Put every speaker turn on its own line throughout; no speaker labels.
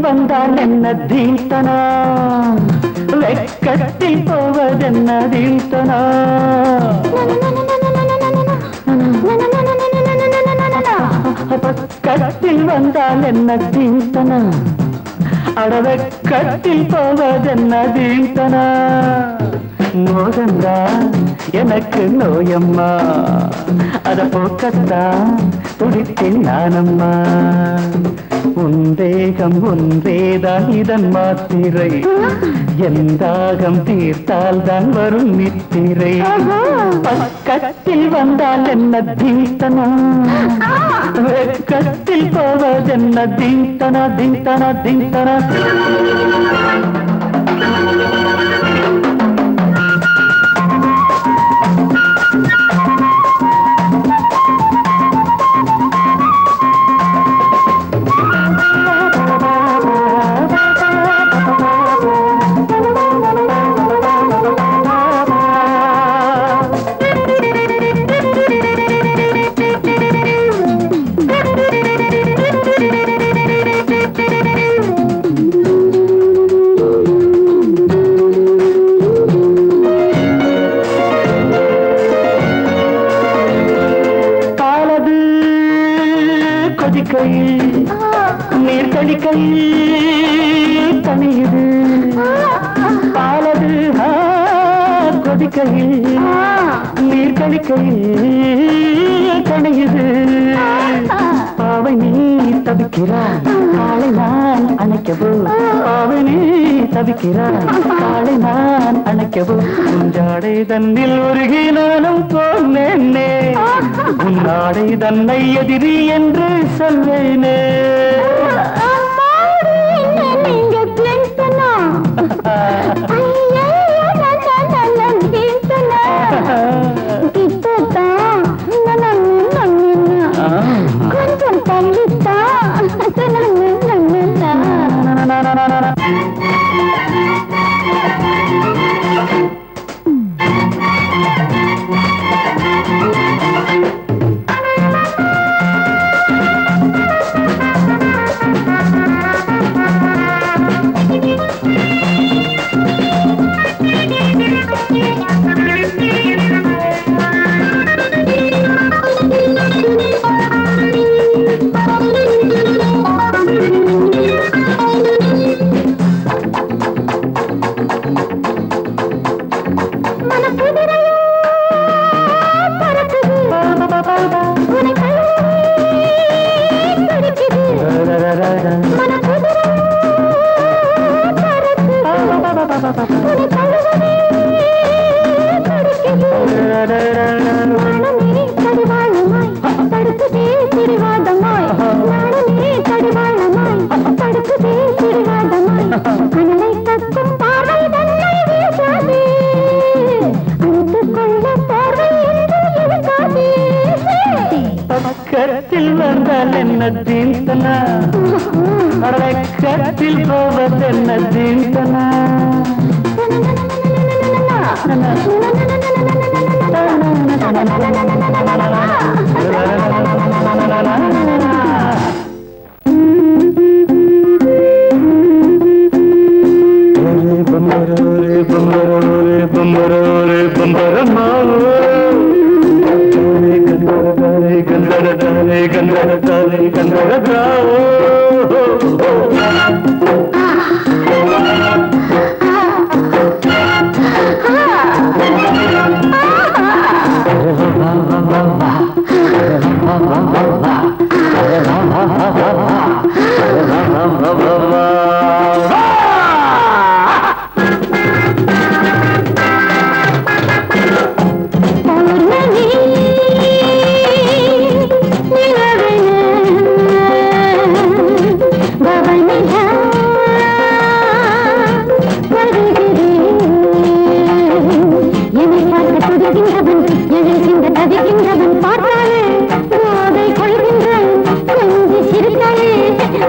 வந்தால் என்ன தீர்த்தனா வெக்கத்தில் போவதென்ன தீர்த்தனா பக்கத்தில் வந்தால் என்ன தீர்த்தனா அடவெக்கத்தில் போவதென்ன தீர்த்தனா மோகந்தா எனக்கு நோயம்மா அத போக்கத்தா துடித்தேன் நானம்மா உன் தேகம் ஒன்றேதான் இதன் மாத்திரை எந்தாகம் தீர்த்தால் தான் வரும் நித்திரை பக்கத்தில் வந்தால் என்ன தீர்த்தனா வெக்கத்தில் போவதென்ன தீர்த்தனா தீர்த்தனா தீர்த்தனா நீர் கடிக்கையில் தனியுது பாலது கொதிக்கையில் நீர் கடிக்கையில் தனியுது பாவை நீ தவிக்கிறாய் காலை நான் அணைக்கவோ பாவை நீ தவிக்கிறாய் காலை நான் அணைக்கவோ உஞ்சாடை தன்னில் உருகி நானும் போனேனே உன்னாடை தன்னை எதிரி என்று சொல்வேனே பக்கத்தில் வந்தால் என்ன தீர்த்தனா பக்கத்தில் போவதென்ன தீர்த்தனா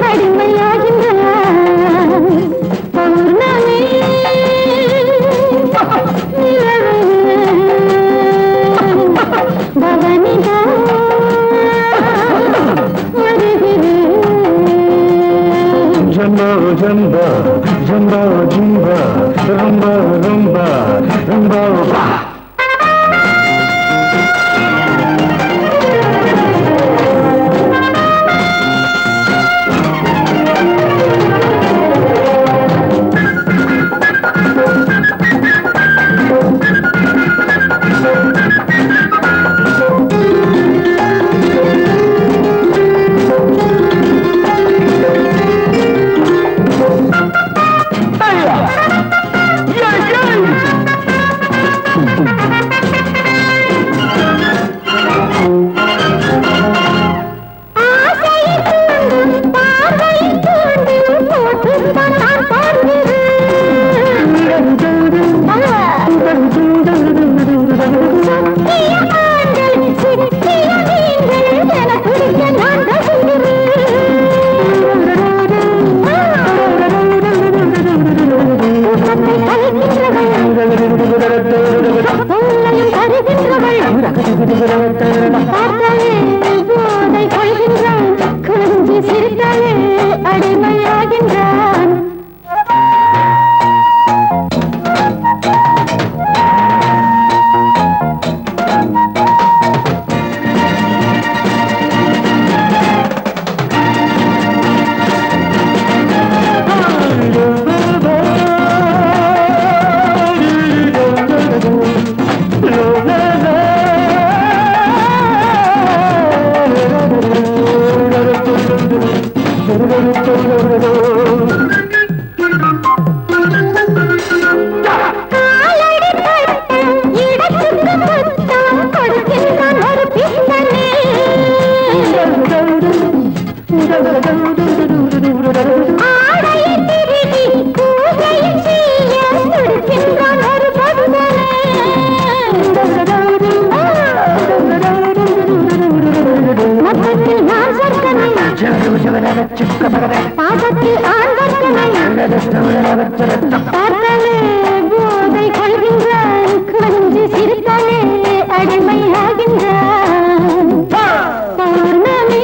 அடிமையாகின்ற
ரொம்ப ஜம்பா ஜும்பா ரொம்ப ரொம்ப ரொம்ப பா. அடிமையாகின்றான். பாதத்தில் பார்த்தாலே போதை கொள்கின்றான். கொஞ்சி சிரித்தாலே அடிமையாகின்றான். பௌர்ணமி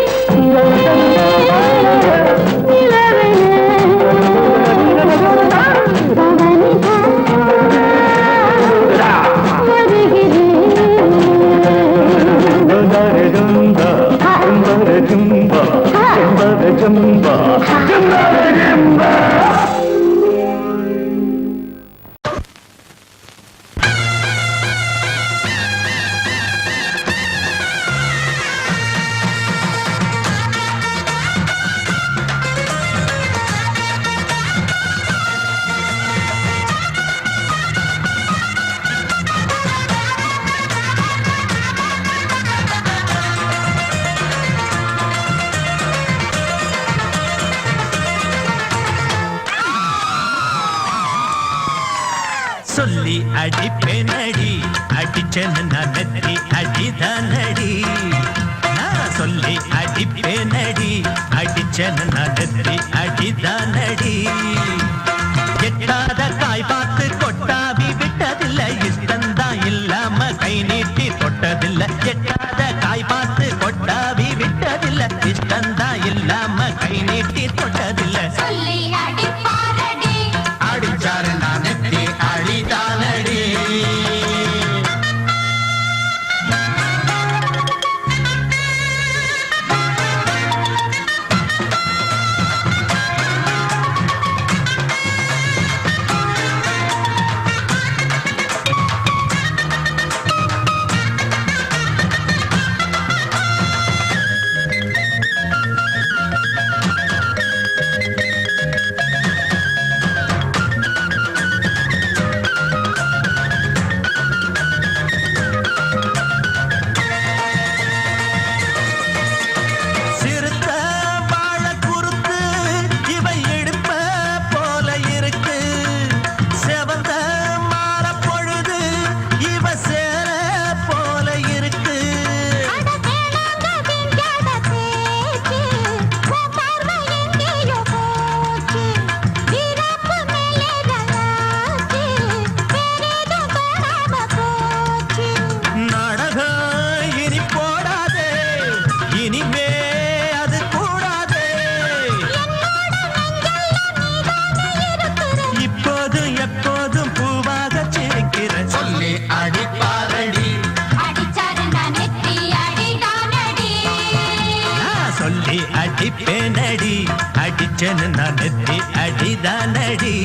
ஜம்பா ஜம்பா ஜம்பா.
சொல்லி அடிப்பேனடி அடிச்சேன்னு நான் நெத்தி அடிதானடி. நான் சொல்லி அடிப்பேனடி அடிச்சேன்னு நான் நெத்தி அடிதானடி. எட்டாத காய் பார்த்து கொட்டாவி விட்டதில்லை, இஷ்டந்தான் இல்லாம கை நீட்டி தொட்டதில்லை. எட்டாத காய் பார்த்து கொட்டாவி விட்டதில்லை, இஷ்டந்தான் இல்லாம கை நீட்டி தொட்டதில்லை.
சொல்லி அடிப்பாரடி
அடிச்சாரு நான் நெத்தி அழிதானடி. அடிப்பேனடி அடிச்சனு நான் நெத்தி அடிதானடி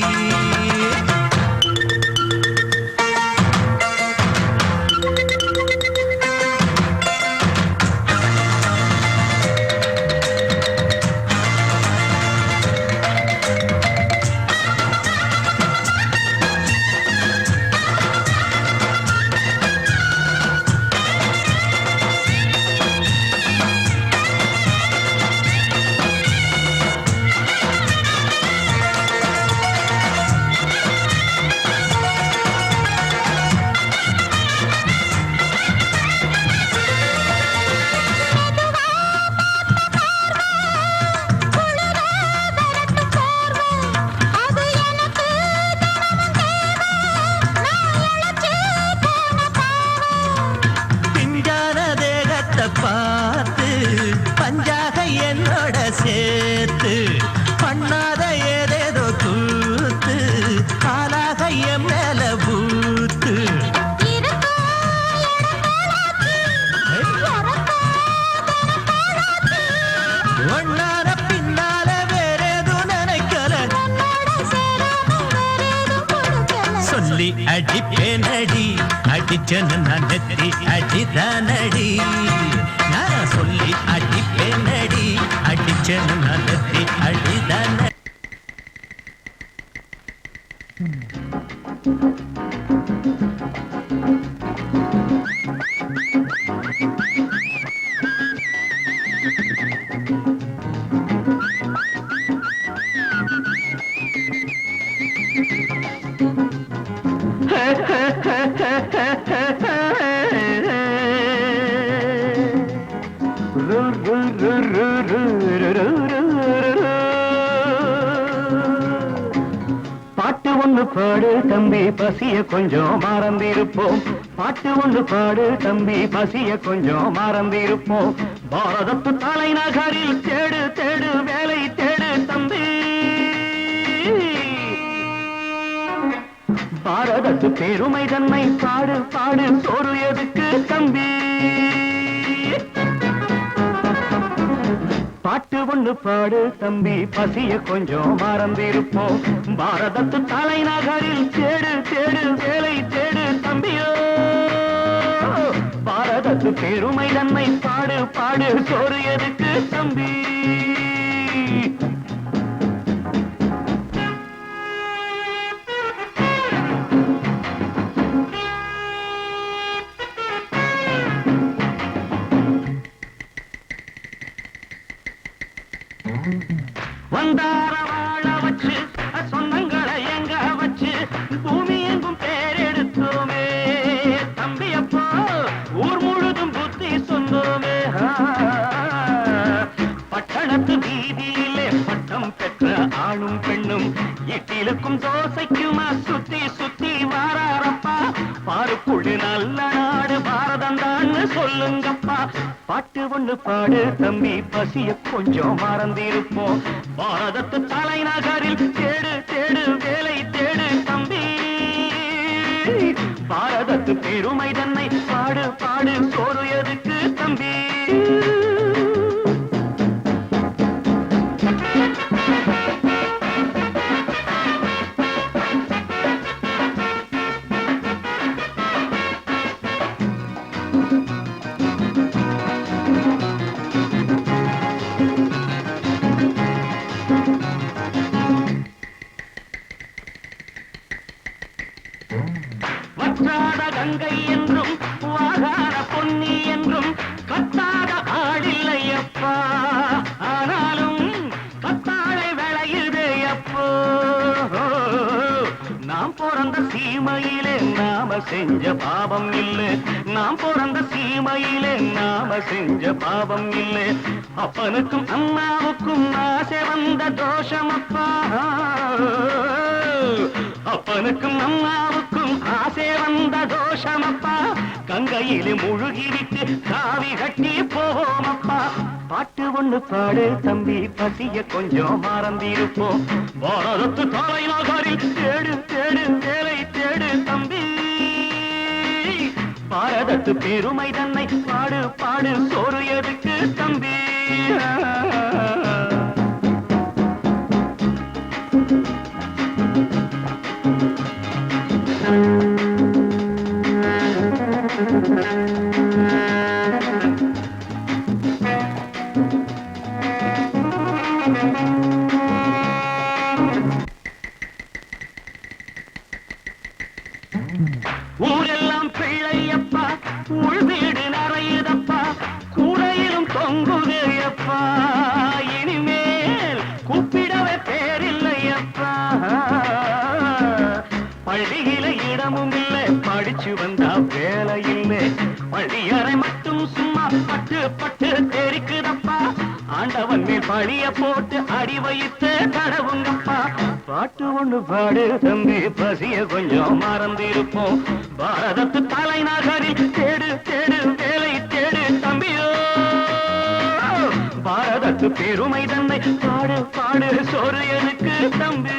பார்த்து பஞ்சாக என்னோட சேர்த்து பண்ணாத ஏதேதோ கூத்து ஆளாக என் மேல பூத்து ஒன்னார பின்னால வேறேதோ நினைக்கல சொல்லி அடிப்பேனடி அடிச்சனு நான் நெத்தி அடிதானடி நான் சொல்லி அடிப்பேனடி அடிச்சனு நான் நெத்தி அடிதான
பாட்டு ஒண்ணு பாடு தம்பி பசிய கொஞ்சம் மறந்திருப்போம் பாட்டு ஒண்ணு பாடு தம்பி பசிய கொஞ்சம் மறந்திருப்போம் பாரதத்து தலைநகரில் தேடு தேடு வேலை தேடு தம்பி பாரதத்து பெருமை தன்னை பாடு பாடு சோறு எதுக்கு தம்பி பாட்டு ஒண்ணு பாடு தம்பி பசிய கொஞ்சம் மறந்திருப்போம் பாரதத்து தலைநகரில் தேடு தேடு வேலை தேடு தம்பியோ பாரதத்து பெருமை தன்னை பாடு பாடு சோறு எதுக்கு தம்பி வந்தார வாழ வச்சு சொந்தங்களை எங்க வச்சு பூமி எங்கும் பேரெடுத்தோமே தம்பி அப்போ ஊர் முழுதும் புத்தி சொன்னோமே பட்டணத்து வீதியிலே பட்டம் பெற்ற ஆணும் பெண்ணும் இட்டிலுக்கும் தோசைக்குமா சுத்தி சுத்தி வாராரப்பா பாருக்குழு நல்ல நாடு பாரதம் தான் சொல்லுங்கப்பா பாட்டு ஒண்ணு பாடு தம்பி பசிய கொஞ்சம் மறந்திருப்போம் பாரதத்து தலைநகரில் தேடு தேடு வேலை தேடு தம்பி பாரதத்து பெருமை தன்னை பாடு பாடு சோறு எதுக்கு தம்பி வற்றாத கங்கை என்றும் வாகாத பொன்னி என்றும் கத்தாத ஆடில்லையப்பா ஆனாலும் கத்தாழை விளையுதே அப்போ நாம் பிறந்த சீமையிலே நாம செஞ்ச பாவம் இல்லை நாம் பிறந்த சீமையிலே நாம செஞ்ச பாவம் இல்லை அப்பனுக்கும் அம்மாவுக்கும் ஆசை வந்த தோஷமப்பா அப்பனுக்கும் அம்மாவுக்கும் ஆசை வந்த தோஷமப்பா கங்கையிலே முழுகிவிட்டு காவி கட்டி போவோமப்பா பாட்டு ஒண்ணு பாடு தம்பி பசிய கொஞ்சம் மறந்திருப்போம் பாரதத்து தலைநகரில் தேடு தேடு வேலை தேடு தம்பி பாரதத்து பெருமை தன்னை பாடு பாடு சோறு எதுக்கு தம்பி பட்டு பட்டு தெரிக்குதப்பா ஆண்டவன் மேல் பழிய போட்டு அடி வைத்து தடவுங்கப்பா பாட்டு ஒண்ணு பாடு தம்பி பசிய கொஞ்சம் மறந்திருப்போம் பாரதத்து தலைநகரில் தேடு தேடு வேலை தேடு தம்பியோ பாரதத்து பெருமை தன்னை பாடு பாடு சோறு எனக்கு தம்பி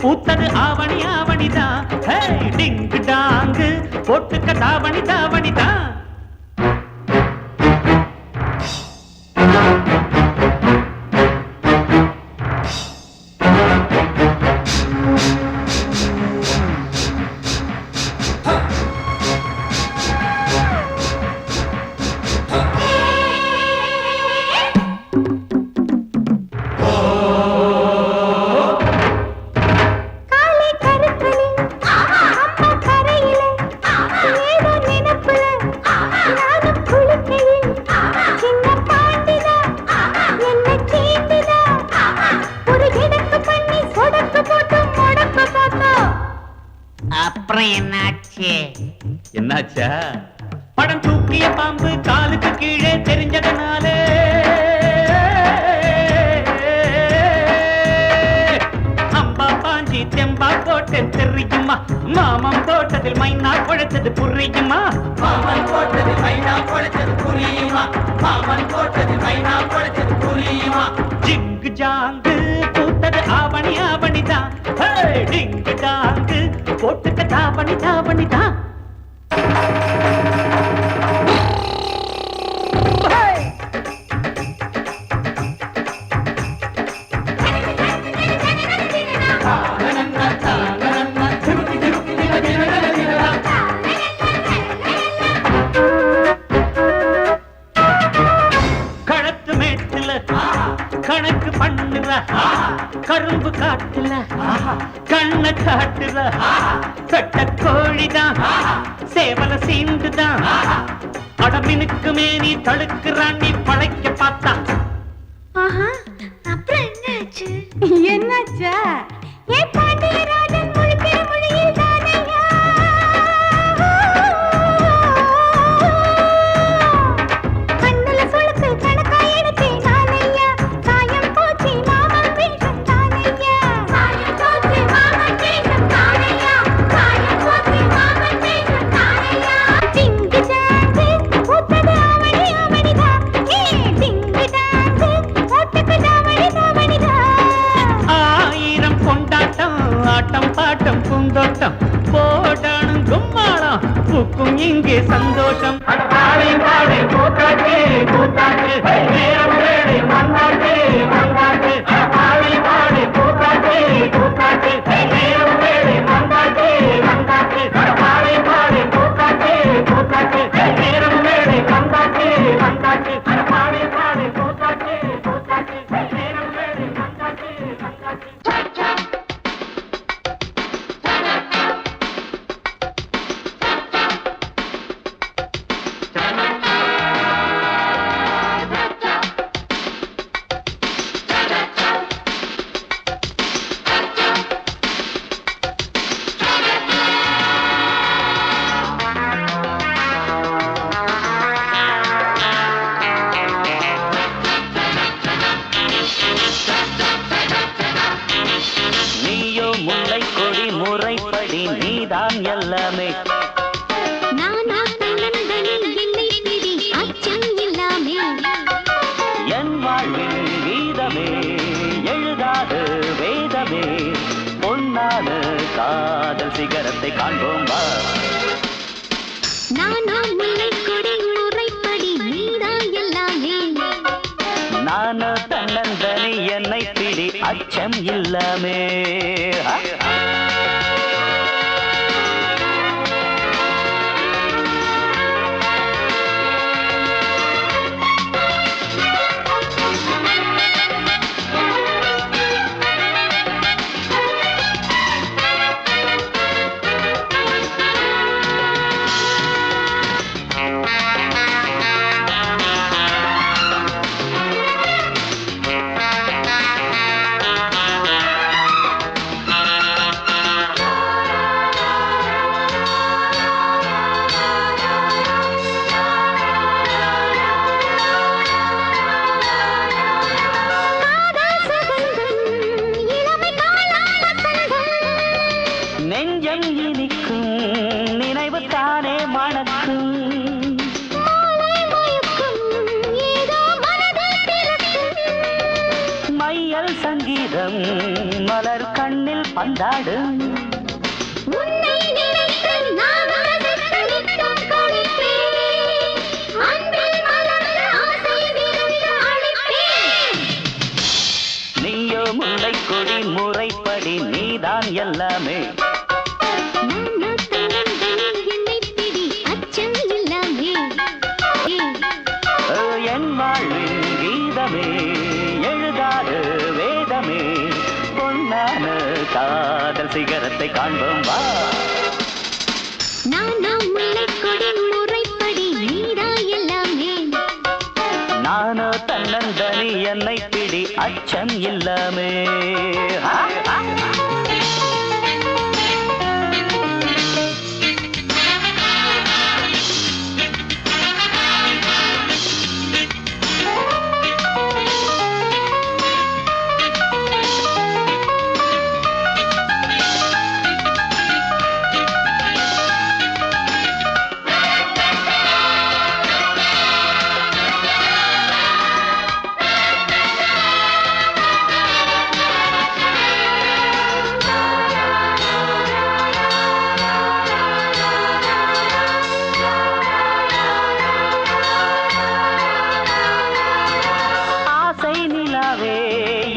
பூத்தது ஆவணி ஆவணிதான் டிங்கு டாங்கு போட்டுக்க தாவணி தாவணிதான் என்னாச்சா படம் தூக்கிய பாம்பு காலுக்கு கீழே தெரிஞ்சதனாலே அம்பா பாஞ்சி தெம்பா போட்டு தெரியுமா மாமம் போட்டதில் மைனா குழைச்சது புரியுமா மாமன் போட்டதில் மைனா குழைச்சது புரியுமா மாமன் போட்டதில் மைனா குழைச்சது புரியுமா ஜிங்கு ஜாங்கு பூத்தது ஆவணி ஆவணிதான் டிங்கு டாங்கு போட்டுக்க தாவணி தாவணிதான் களத்து மேட்டுல கணக்கு பண்ணுற கரும்பு காட்டுல கண்ண காட்டுற கட்ட கோழிதான் சேவல சீண்டுதான் அடமினுக்கு மேனி தழுக்குறான் நீ பழைக்க பார்த்தா
அப்புறம் என்னாச்சு
என்னாச்சா ஏ பாண்டியராஜன் முழுக்கிற மொழியில் தானையா கண்ணுல சுளுக்கு கணக்கா எடுத்தே நானையா சாயம் போச்சு மாமன் வேஷம் தானையா
சாயம் போச்சு மாமன் வேஷம் தானையா சாயம் போச்சு மாமன் வேஷம் தானையா
டிங்கு டாங்கு பூத்தது ஆவணி ஆவணிதா ஏ டிங்கு டாங்கு போட்டுக்கு தாவணி தாவணிதா
ஆயிரம் கொண்டாட்டம் ஆட்டம் பாட்டம் பூந்தோட்டம் போடணும் கும்மாளம் பூக்கும் இங்கே சந்தோஷம் பாடி பாடி கூத்தாட்டு கூத்தாட்டு நேரம் வேலை மன்னாட்டு மன்னாட்டு பாடி பாடி கூத்தாட்டு கூத்தாட்டு நேரம் வேலை மன்னாட்டு மன்னாட்டு பாடி பாடி கூத்தாட்டு கூத்தாட்டு நேரம் வேலை மன்னாட்டு மன்னாட்டு பாடி பாடி கூத்தாட்டு கூத்தாட்டு நேரம் வேலை மன்னாட்டு மன்னாட்டு நீதான் எல்லாமே.
நானா தன்னந்தனி என்னை பிடி அச்சம் இல்லாமே.
என் வாழ்வின் கீதமே எழுதாத வேதமே பொன்னான காதல் சிகரத்தை காண்போம் வா.
நானா முல்லை கொடி முறைப்படி நீதான் எல்லாமே.
நானோ தன்னந்தனி என்னை பிடி அச்சம் இல்லாமே. நெஞ்சம் இனிக்கும் நினைவு தானே மணக்கும். மையல் சங்கீதம் மலர் கண்ணில் பந்தாடும். நீயோ முல்லை கொடி முறைப்படி நீதான் எல்லாமே. என் வாழ்வின் கீதமே எழுதாத வேதமே பொன்னான காதல் சிகரத்தை காண்போம் வா.
நானா முல்லை கொடி முறைப்படி நீதான் எல்லாமே.
நானோ தன்னந்தனி என்னை பிடி அச்சம் இல்லாமே.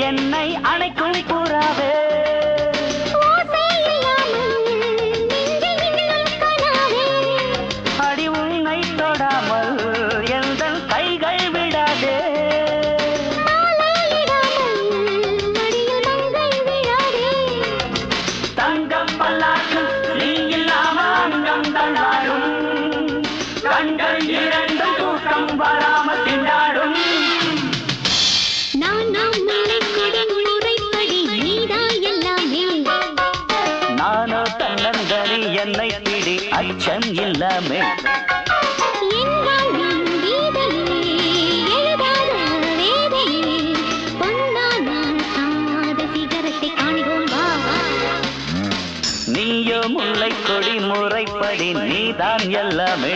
என்னை அணைக்கும் புறாவே அடி உன்னை தொடாமல் எந்த கைகள் விடாதே. தங்கம் பல்லாக்கு நீ இல்லாமல் அங்கம் தள்ளாடும். கண்கள் இரண்டு தூக்கம் வராமல் திண்டாடும். நானோ தன்னந்தனி என்னை பிடி அச்சம் இல்லாமே. நீயோ முல்லை கொடி முறைப்படி நீதான் எல்லாமே.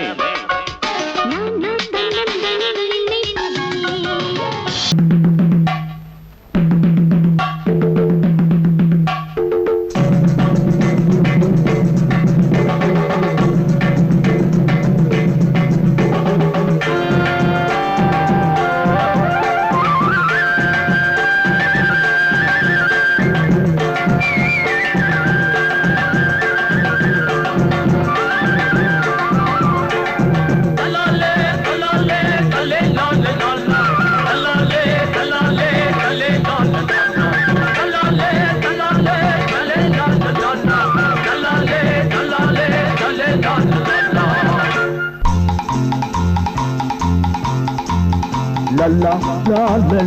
la la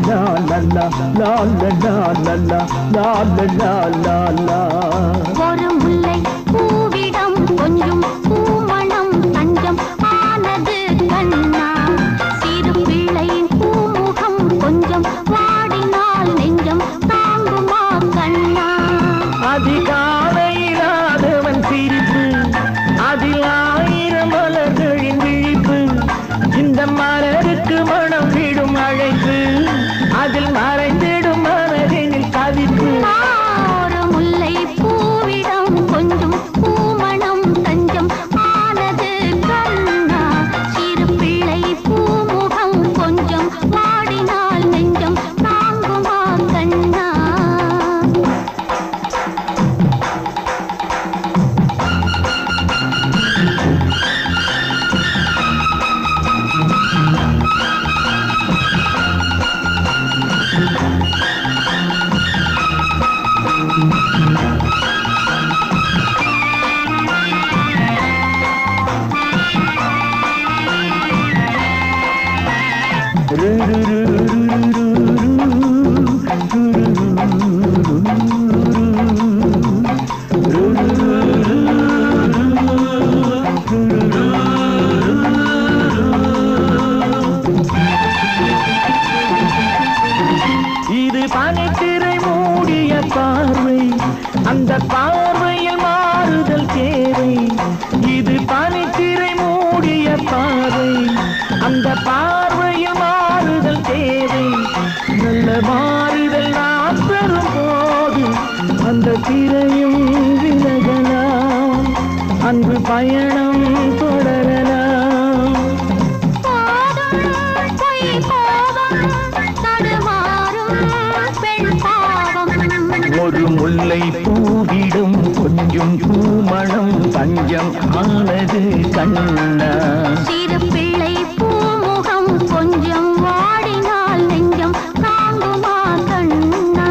la la la la la la la la la la la la.
ஒரு முல்லை பூவிடம் கொஞ்சம் பூமணம் தஞ்சம் ஆனது கண்ணா. சிறு பிள்ளையின் பூமுகம் கொஞ்சம் வாடினால் நெஞ்சம் தாங்குமா கண்ணா.
அதிகாலையிலாதவன் சிரிப்பு மறைந்திடும் மனதினில் தவிப்பு.
ஒரு முல்லை பூவிடம் கொஞ்சம் பூமணம் தஞ்சம் ஆனது கண்ணா. சிறு பிள்ளை பூமுகம் கொஞ்சம் வாடினால் நெஞ்சம் தாங்குமா கண்ணா.
இது பனித்திரை மூடிய பார்வை, அந்த பார்வையில் மாறுதல் தேவை. இது பனித்திரை மூடிய பார்வை, அந்த பார்வையில் மாறுதல் தேவை. நல்ல மாறுதல் நாம் பெறும் போது அந்த திரையும் விலகலாம், அன்பு பயணம் தொடரலாம்.
பொய் கோபம் தடுமாறும் பெண் பாவம்.
ஒரு முல்லை பூவிடும் கொஞ்சம் பூமணம் தஞ்சம் ஆனது கண்ணா.
சிறு பிள்ளை பூமுகம் கொஞ்சம் வாடினால் நெஞ்சம் தாங்குமா கண்ணா.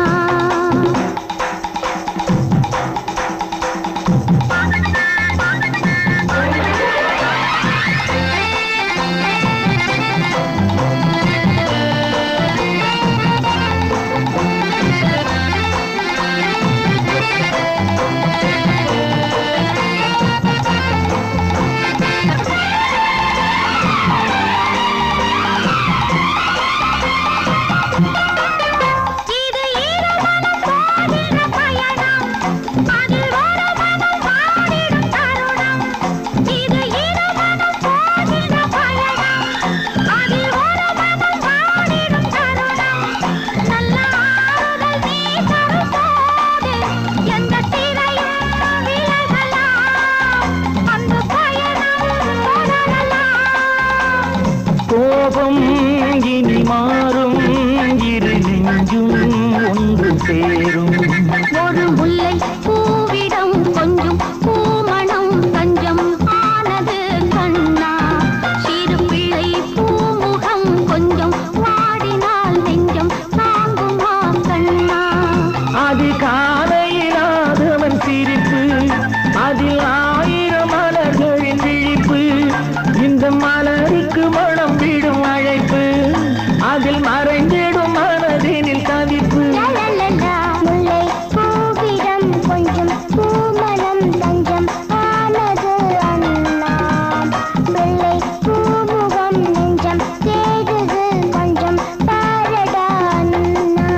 இது இருமனம் போகிற பயணம், அதில் ஒரு மனம் வாடிடும் தருணம். இது இருமனம் போகிற பயணம், அதில் ஒரு மனம் வாடிடும் தருணம். நல்ல ஆறுதல் நீ தரும் போது எந்த திரையும் விலகலாம், அன்பு பயணம் தொடரலாம்.
கோபம் இனி மாறும், இரு நெஞ்சும் ஒன்று சேரும்.
ஒரு முல்லை பூவிடம் கொஞ்சம் பூமணம் தஞ்சம் ஆனது கண்ணா. சிறு பிள்ளை பூமுகம் கொஞ்சம் வாடினால் நெஞ்சம் தாங்குமா கண்ணா.
அது காலையிலாதவன் சிரிப்பு, அதில் ஆயிரம் மலர்களின் விழிப்பு. இந்த மலருக்கு மனம் விடும் அழைப்பு, அதில் மறைந்திடும் மனதினில் தவிப்பு.
முல்லை பூவிடம் கொஞ்சம் பூமணம் தஞ்சம் ஆனது அண்ணா. வெள்ளை பூமுகம் நெஞ்சம் தேடுது கொஞ்சம் பாரடா அண்ணா.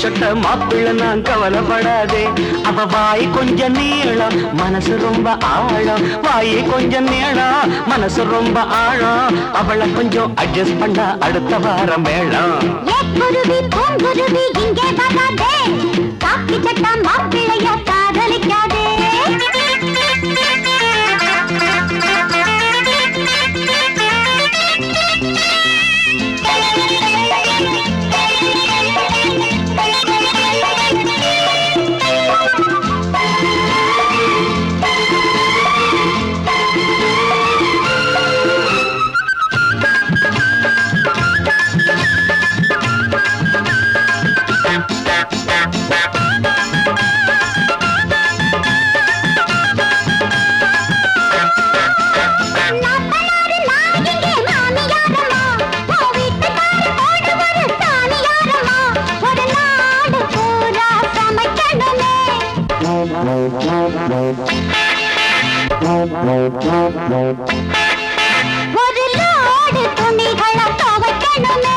சட்ட மாப்பிள்ள நான் கவலைப்படாதே. அவ வாய் கொஞ்சம் நீளம் மனசு ரொம்ப ஆழம், வாயை கொஞ்சம் நீளம் மனசு ரொம்ப ஆழம். அவளை கொஞ்சம் அட்ஜஸ்ட் பண்ண அடுத்த வாரம் வேளாம்.
குருவி பூங்குருவி இங்கே வராதே, காக்கி சட்டா மாப்பிள்ளைய காதலிக்காதே.
ஒரு லோடு துணிகளை துவைக்கணுமே.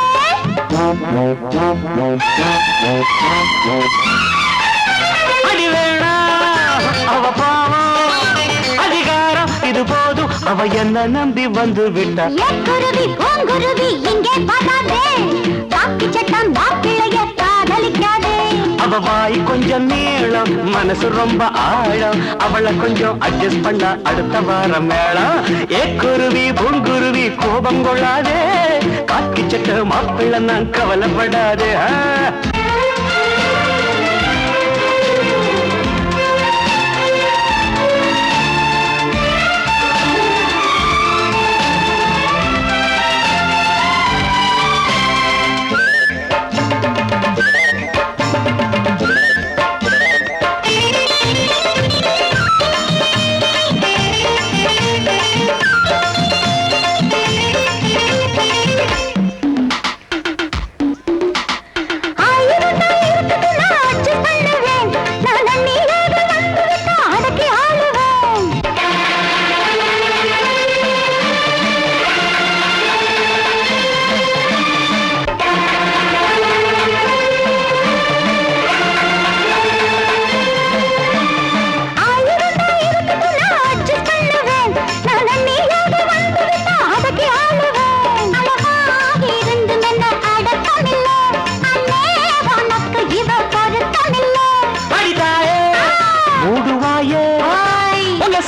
அடி வேணா அவ பாவம் அதிகாரம் இது போதும் அவ என்ன நம்பி வந்து விட்டா.
குருவி பூங்குருவி இங்கே பார்க்காதே, காக்கி சட்டம் மாப்பிள்ளைய காதலிக்காதே.
அவ வாய் கொஞ்சம் நீளம் மனசு ரொம்ப ஆழம், அவளை கொஞ்சம் அட்ஜஸ்ட் பண்ண அடுத்த வாரம் மேளம். குருவி பூங்குருவி கோபம் கொள்ளாதே, காக்கி சட்ட மாப்பிள்ளை நான் கவலைப்படாதே.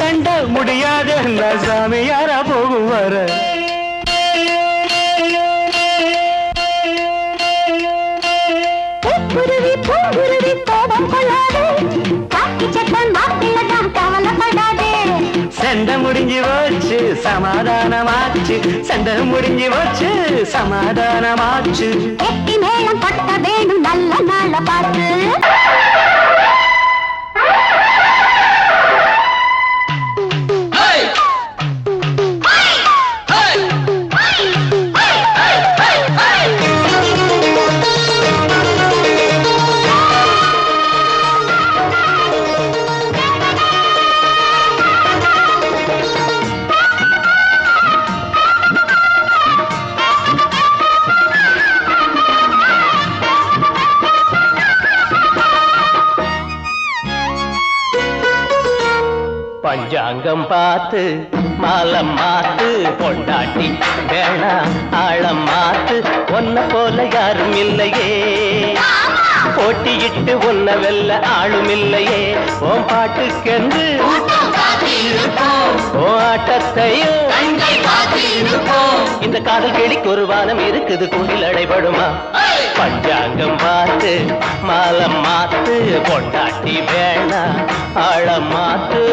சண்டை முடியாது சாமி யாரா போகும் வர.
குருவி பூங்குருவி கோபம் கொள்ளாதே, காக்கி சட்டம் மாப்பிள்ளை தான் கவலைப்படாதே.
சண்டை முடிஞ்சு போச்சு சமாதானமாச்சு, சண்டை முடிஞ்சு போச்சு சமாதானமாச்சு.
எட்டி மேளம் பட்ட வேணும் நல்ல நாள பார்த்து.
பஞ்சாங்கம் பார்த்து மாலம் மாத்து, பொண்டாட்டி வேணா ஆழம் மாத்து. ஒன்ன போல யாரும் இல்லையே, போட்டியிட்டு ஒன்ன வெல்ல ஆளும் இல்லையே. ஓம் பாட்டுக்கென்று ஓ ஆட்டத்தையும் இந்த காதல் கிளிக்கு ஒரு வானம் இருக்குது, கோயில் அடைபடுமா? பஞ்சாங்கம் பார்த்து மாலம் மாத்து, பொண்டாட்டி வேணா ஆழம் மாத்து.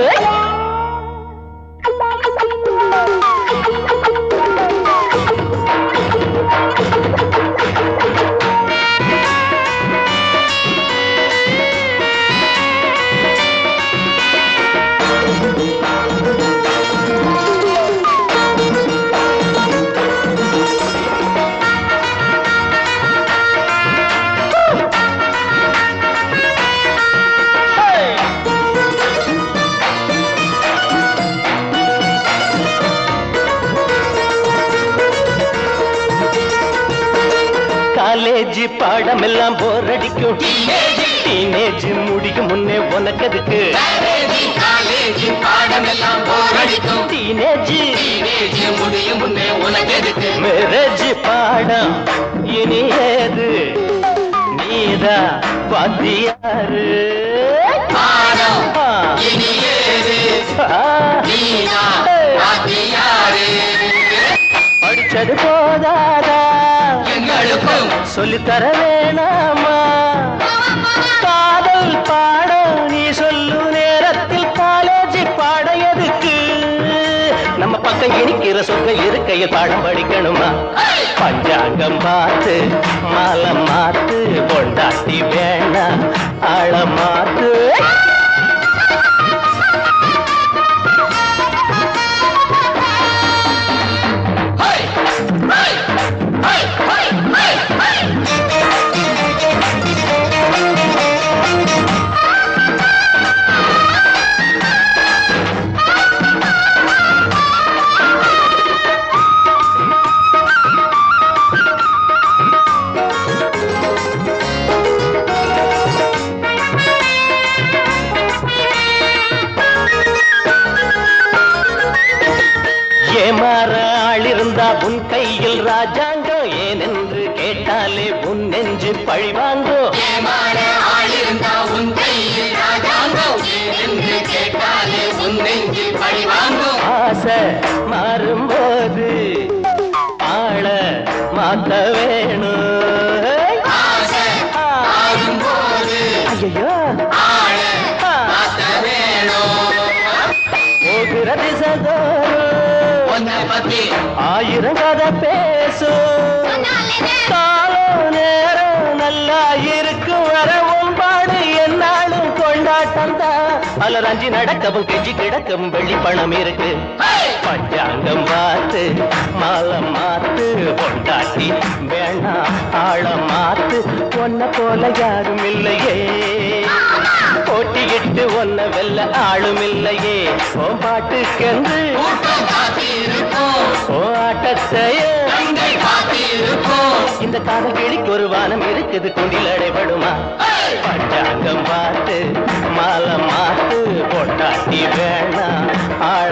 காலேஜ் பாடம் எல்லாம் போர் அடிக்கும், டீனேஜ் முடியும் முன்னே உனக்கு எதுக்கு? காலேஜ் பாடம் எல்லாம் போர் அடிக்கும், டீனேஜ் முடியும் முன்னே உனக்கு எதுக்கு? மேரேஜ் பாடம் இனி ஏது, நீதா பாத்தியாரு பாடம் இனி ஏது, நீதா பாத்தியாரு. படிச்சது போதாதா எங்களுக்கும் சொல்லித்தர வேணாமா? காதல் பாடம் நீ சொல்லு நேரத்தில் காலேஜ் பாட எதுக்கு? நம்ம பக்கம் இனிக்கிற சொக்க இருக்கையில் பாடம் படிக்கணுமா? பஞ்சாங்கம் பார்த்து மாலம் மாத்து, பொண்டாட்டி வேணா ஆழம் மாத்து. இருந்தா உன் கையில் ராஜாங்கம் ஏனென்று கேட்டாலே உன் நெஞ்சு பழிவாங்கோ ஆசை மாறும்போது ஆள மாத்த வேணும் ஐயோ போகிற திசைதோறும் ஆயிரம் கதை பேசும் காலம் நேரம் நல்லா இருக்கும் வர உன்பாடு என்னாலும் கொண்டாட்டம் தான் பலர் அஞ்சி நடக்கவும் கெஞ்சி கிடக்கவும் வெள்ளி பணம் இருக்கு பஞ்சாங்கம் பார்த்து மாலம் மாத்து கொண்டாட்டி வேணாம் ஆழம் மாத்து ஒன்ன போல யாரும் இல்லையே போட்டியிட்டு ஒன்ன வெல்ல ஆளும் இல்லையே ஓ பாட்டுக்கென்று ஓ ஆட்டத்தையே இந்த காதல் கிளிக்கு ஒரு வானம் இருக்குது கொண்டில் அடைபடுமா பஞ்சாங்கம் பார்த்து மாலம் மாத்து கொண்டாட்டி வேணாம் ஆழ